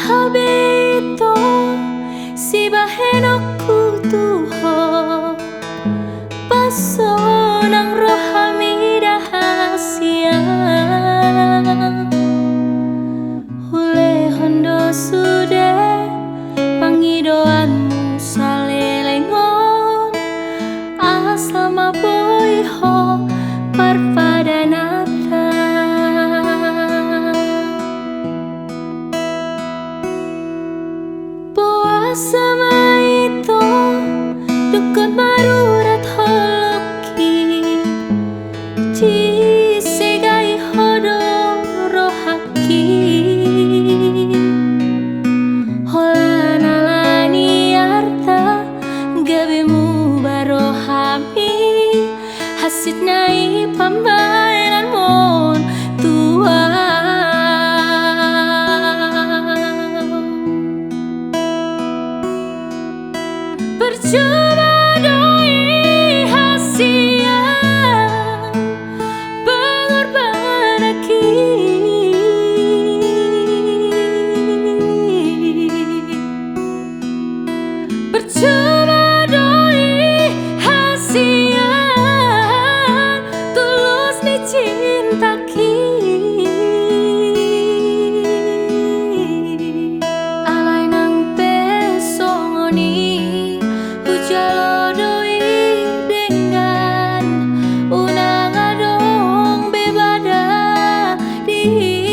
habito si bahenokku tuho paso ng rohami rahasia hule hondo sude pangidoanmu salelengon asal maboiho parpadanata sama itu dukun marurat holoki ci segai hodo rohaki holana lani arta gabemu barohami hasit nai pambainan mon tua percuma doi hasia pengorban aki percuma doi hasia tulus ni cintaki alai nang pesongoni jalodoi dengan unang adong bebada di